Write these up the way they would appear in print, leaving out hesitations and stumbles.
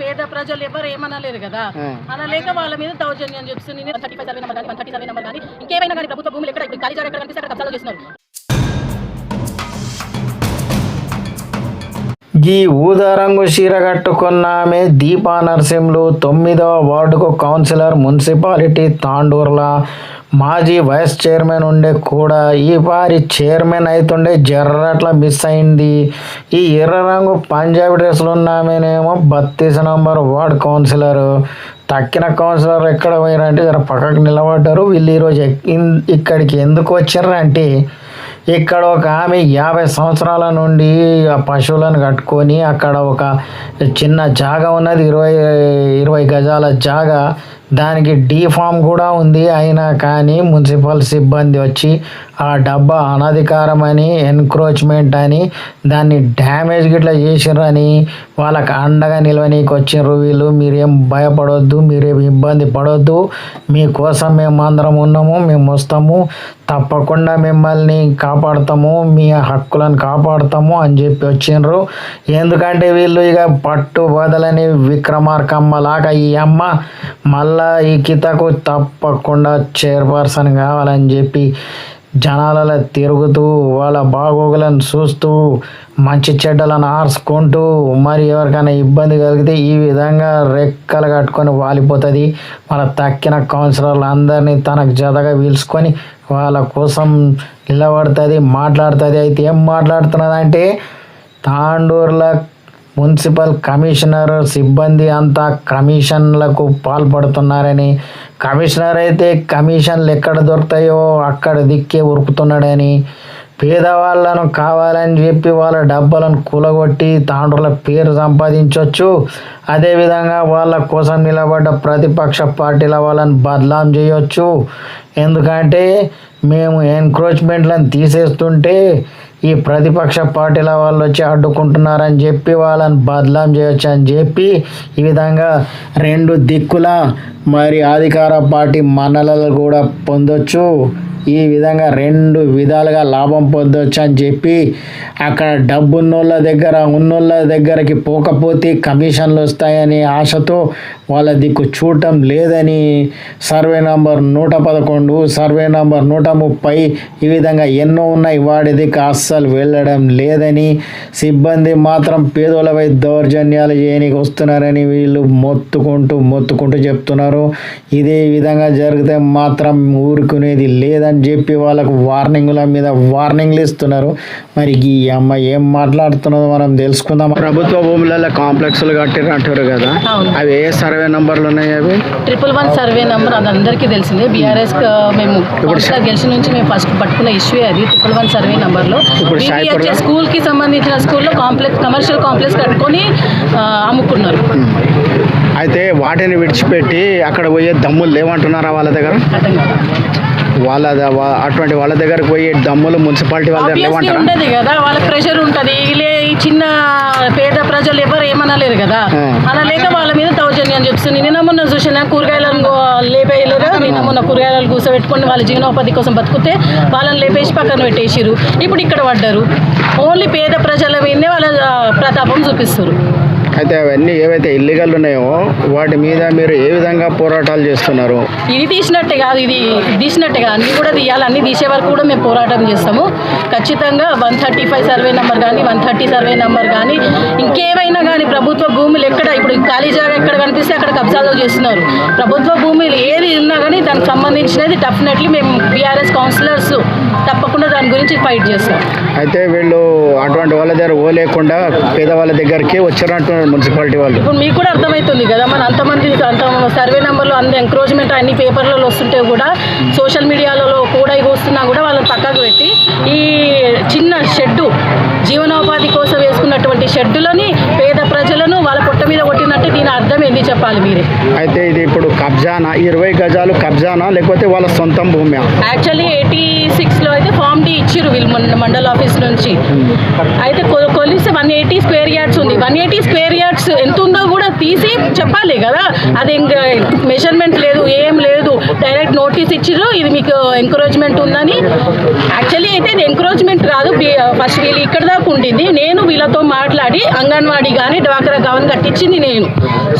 పేద ప్రజలు ఎవరు ఏమనలేరు కదా, అనలేక వాళ్ళ మీద దౌర్జన్యం చేస్తుంది. 35 సర్వే నెంబర్ కానీ 130 సర్వే నెంబర్ కానీ ఇంకేమైనా కానీ ప్రభుత్వ భూములు ఎక్కడ ఖాళీ జాగా ఎక్కడ కనిపిస్తే అక్కడ కబ్జాలు చేస్తున్నారు. ఈ ఊదారంగు చీర కట్టుకున్న ఆమె దీపా నరసింహులు 9వ వార్డుకు కౌన్సిలర్, మున్సిపాలిటీ తాండూర్ల మాజీ వైస్ చైర్మన్ ఉండే కూడా ఈ వారి చైర్మన్ అవుతుండే జర్రట్లా మిస్ అయింది. ఈ ఎర్ర రంగు పంజాబీ డ్రెస్సులు ఉన్న ఆమెనేమో 32 నంబర్ వార్డ్ కౌన్సిలర్. తక్కిన కౌన్సిలర్ ఎక్కడ పోయారంటే జర పక్కకు నిలబడ్డారు. వీళ్ళు ఈరోజు ఇక్కడికి ఎందుకు వచ్చారంటే ఇక్కడ ఒక ఆమె 50 సంవత్సరాల నుండి ఆ పశువులను కట్టుకొని అక్కడ ఒక చిన్న జాగా ఉన్నది, 20 గజాల జాగా. దానికి డీఫామ్ కూడా ఉంది. అయినా కానీ మున్సిపల్ సిబ్బంది వచ్చి ఆ డబ్బా అనధికారమని, ఎన్క్రోచ్మెంట్ అని, దాన్ని డ్యామేజ్ గిట్లా చేసిర్రని వాళ్ళకి అండగా నిలవనీకి వచ్చిర్రు వీళ్ళు. మీరేం భయపడొద్దు, మీరేం ఇబ్బంది పడొద్దు, మీకోసం మేము అందరం ఉన్నాము, మేము వస్తాము, తప్పకుండా మిమ్మల్ని కాపాడుతాము, మీ హక్కులను కాపాడుతాము అని చెప్పి వచ్చిండ్రు. ఎందుకంటే వీళ్ళు ఇక పట్టు బదలని విక్రమార్కమ్మ లాగా ఈ అమ్మ మళ్ళా ఈ కితకు తప్పకుండా చైర్పర్సన్ కావాలని చెప్పి జనాలలో తిరుగుతూ వాళ్ళ బాగోగులను చూస్తూ మంచి చెడ్డలను ఆర్చుకుంటూ మరి ఎవరికైనా ఇబ్బంది కలిగితే ఈ విధంగా రెక్కలు కట్టుకొని వాలిపోతుంది. మన తక్కిన కౌన్సిలర్లు అందరినీ తనకు జతగా పిలుచుకొని వాళ్ళ కోసం నిలబడుతుంది, మాట్లాడుతుంది. అయితే ఏం మాట్లాడుతున్నదంటే తాండూర్ల మున్సిపల్ కమిషనర్ సిబ్బంది అంతా కమిషన్లకు పాల్పడుతున్నారని, కమిషనర్ అయితే కమిషన్లు ఎక్కడ దొరుకుతాయో అక్కడ దిక్కే ఉరుకుతున్నాడని, పేదవాళ్ళను కావాలని చెప్పి వాళ్ళ డబ్బులను కూలగొట్టి తాండ్రుల పేరు సంపాదించవచ్చు. అదేవిధంగా వాళ్ళ కోసం నిలబడ్డ ప్రతిపక్ష పార్టీల వాళ్ళని బదలాం చేయొచ్చు. ఎందుకంటే మేము ఎన్క్రోచ్మెంట్లను తీసేస్తుంటే ఈ ప్రతిపక్ష పార్టీల వాళ్ళు వచ్చి అడ్డుకుంటున్నారని చెప్పి వాళ్ళని బదలాం చేయొచ్చు అని చెప్పి ఈ విధంగా 2 దిక్కుల మరి అధికార పార్టీ మన్ననలు కూడా పొందొచ్చు. ఈ విధంగా 2 విధాలుగా లాభం పొందొచ్చు అని చెప్పి అక్కడ డబ్బున్నోళ్ళ దగ్గరకి పోకపోతే కమిషన్లు వస్తాయని ఆశతో వాళ్ళ దిక్కు చూడటం లేదని సర్వే నంబర్ 111, సర్వే నంబర్ 130 ఈ విధంగా ఎన్నో ఉన్నాయి, వాడి దిక్కు అస్సలు వెళ్ళడం లేదని, సిబ్బంది మాత్రం పేదోళ్ళపై దౌర్జన్యాలు చేయడానికి వస్తున్నారని వీళ్ళు మొత్తుకుంటూ చెప్తున్నారు. ఇదే విధంగా జరిగితే మాత్రం ఊరుకునేది లేదని చెప్పి వాళ్ళకు వార్నింగ్ల మీద వార్నింగ్లు ఇస్తున్నారు. మరి ఈ అమ్మ ఏం మాట్లాడుతున్నదో మనం తెలుసుకుందాం. ప్రభుత్వ భూములలో కాంప్లెక్స్లు కట్టిరంటారు కదా, అవి ఏ సర్వే నంబర్లు ఉన్నాయి? అవి 111 సర్వే నంబర్, అది అందరికీ తెలిసిందే. బీఆర్ఎస్ మేము గెలిచిన నుంచి మేము ఫస్ట్ పట్టుకున్న ఇష్యూ అది 111 సర్వే నంబర్లో. స్కూల్ కి సంబంధించిన స్కూల్లో కమర్షియల్ కాంప్లెక్స్ కట్టుకొని అమ్ముకున్నారు. అయితే వాటిని విడిచిపెట్టి అక్కడ పోయే దమ్ములు లేవంటున్నారా వాళ్ళ దగ్గర? అటువంటి వాళ్ళ దగ్గరకు పోయి దమ్ములు మున్సిపాలిటీ వాళ్ళ దగ్గర లేవంటారా? ఉండదు కదా, వాళ్ళ ప్రెషర్ ఉంటుంది. ఈ చిన్న పేద ప్రజలు ఎవరు ఏమనలేరు కదా, అనలేక వాళ్ళ మీద దౌర్జన్యం చేస్తుంది. నిన్న మొన్న చూసిన కూరగాయలను లేపేయలేదా, నిన్న మొన్న కూరగాయలు కూర్చోబెట్టుకొని వాళ్ళ జీవనోపాధి కోసం బతుకుతే వాళ్ళని లేపేసి పక్కన పెట్టేసిరు. ఇప్పుడు ఇక్కడ పడ్డారు. ఓన్లీ పేద ప్రజల మీదనే వాళ్ళ ప్రతాపం చూపిస్తారు. అయితే అవన్నీ ఏవైతే ఇల్లీగల్ ఉన్నాయో వాటి మీద మీరు ఏ విధంగా పోరాటాలు చేస్తున్నారు? ఇది తీసినట్టే కాదు, ఇది తీసినట్టే కాదు, అన్నీ కూడా తీయాలి. అన్నీ తీసే వరకు కూడా మేము పోరాటం చేస్తాము. ఖచ్చితంగా 135 సర్వే నెంబర్ కానీ 130 సర్వే నెంబర్ కానీ ఇంకేమైనా కానీ ప్రభుత్వ భూములు ఎక్కడ ఇప్పుడు ఖాళీ జాగా ఎక్కడ కనిపిస్తే అక్కడ కబ్జాలు చేస్తున్నారు. ప్రభుత్వ భూములు ఏది ఉన్నా కానీ దానికి సంబంధించినది డెఫినెట్లీ మేము బీఆర్ఎస్ కౌన్సిలర్స్ తప్పకుండా దాని గురించి ఫైట్ చేస్తాం. అయితే వీళ్ళు అటువంటి వాళ్ళ దగ్గర లేకుండా పేదవాళ్ళ దగ్గరికి వచ్చారంటున్నారు మున్సిపాలిటీ వాళ్ళు. ఇప్పుడు మీకు కూడా అర్థమవుతుంది కదా, మన అంత సర్వే నెంబర్లు అంత ఎంక్రోచ్మెంట్ అన్ని పేపర్లలో వస్తుంటే కూడా సోషల్ మీడియాలలో కూడా ఇవి వస్తున్నా కూడా వాళ్ళని పక్కకు పెట్టి ఈ చిన్న షెడ్డు జీవనోపాధి కోసం వేసుకున్నటువంటి షెడ్డులని పేద ప్రజలను వాళ్ళ పొట్ట మీద కొట్టినట్టు దీని అర్థం ఏంది చెప్పాలి మీరే. అయితే ఇది ఇప్పుడు కబ్జానా, 20 గజాలు కబ్జానా లేకపోతే వాళ్ళ సొంతం భూమి? యాక్చువల్లీ 86లో అయితే ఫామ్ డి ఇచ్చిరు వీళ్ళు మండల ఆఫీస్ నుంచి. అయితే కొలిస్తే 180 స్క్వేర్ యార్డ్స్ ఉంది. 180 స్క్వేర్ యార్డ్స్ ఎంత ఉందో కూడా తీసి చెప్పాలి కదా. అది ఇంకా మెజర్మెంట్ లేదు, ఏం లేదు. డైరెక్ట్ నోటీస్ ఇచ్చిర్రు, ఇది మీకు ఎంకరేజ్మెంట్ ఉందని. యాక్చువల్లీ అయితే ఇది ఎంకరేజ్మెంట్ కాదు, ఫస్ట్ వీళ్ళు ఇక్కడ దాకా ఉండింది. నేను వీళ్ళతో మాట్లాడి అంగన్వాడీ కానీ డ్వాక్రా కావని కట్టించింది నేను.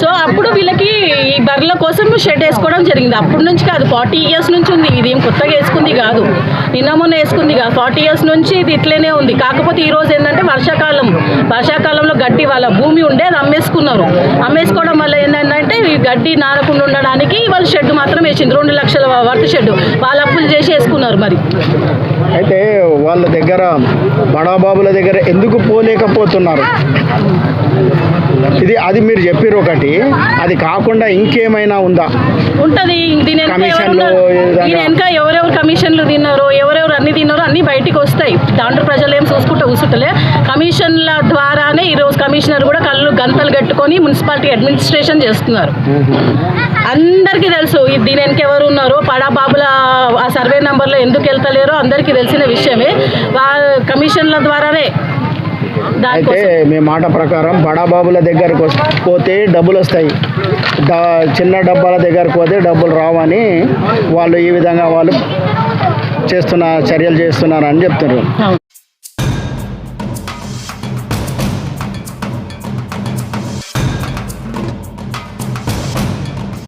సో అప్పుడు వీళ్ళకి ఈ బర్రెల కోసం షెడ్ వేసుకోవడం జరిగింది. అప్పటి నుంచి కాదు, 40 years నుంచి ఉంది. ఇది ఏం కొత్తగా వేసుకుంది కాదు, నిన్న మొన్న వేసుకుంది కాదు, 40 years నుంచి ఇది ఇట్లనే ఉంది. కాకపోతే ఈ రోజు ఏంటంటే వర్షాకాలంలో గడ్డి వాళ్ళ భూమి ఉండే అది అమ్మేసుకోవడం వల్ల ఏంటంటే ఈ గడ్డి నానకుండా ఉండడానికి వాళ్ళు షెడ్ మాత్రం వేసింది. 2 లక్షల వర్త్ షెడ్ వాళ్ళ అప్పులు చేసి వేసుకున్నారు. మరి అయితే వాళ్ళ దగ్గర బడాబాబుల దగ్గర ఎందుకు పోలేకపోతున్నారు? అది మీరు చెప్పారు ఒకటి, అది కాకుండా ఇంకేమైనా ఉందా? ఉంటుంది. దీని వెనక ఎవరెవరు కమిషన్లు తిన్నారో, ఎవరెవరు అన్ని తిన్నారో అన్ని బయటికి వస్తాయి. దాంట్లో ప్రజలు ఏం కూర్చుంటలే. కమిషన్ల ద్వారానే ఈరోజు కమిషనర్ కూడా కళ్ళు గంతలు కట్టుకొని మున్సిపాలిటీ అడ్మినిస్ట్రేషన్ చేస్తున్నారు. అందరికీ తెలుసు దీని వెనక ఎవరు ఉన్నారో, పడాబాబుల ఆ సర్వే నెంబర్లో ఎందుకు వెళ్తలేరో అందరికీ తెలిసిన విషయమే. కమిషన్ల ద్వారానే. అయితే మీ మాట ప్రకారం బడాబాబుల దగ్గరకు పోతే డబ్బులు వస్తాయి, చిన్న డబ్బాల దగ్గరకు పోతే డబ్బులు రావని వాళ్ళు ఈ విధంగా వాళ్ళు చర్యలు చేస్తున్నారని చెప్తున్నారు.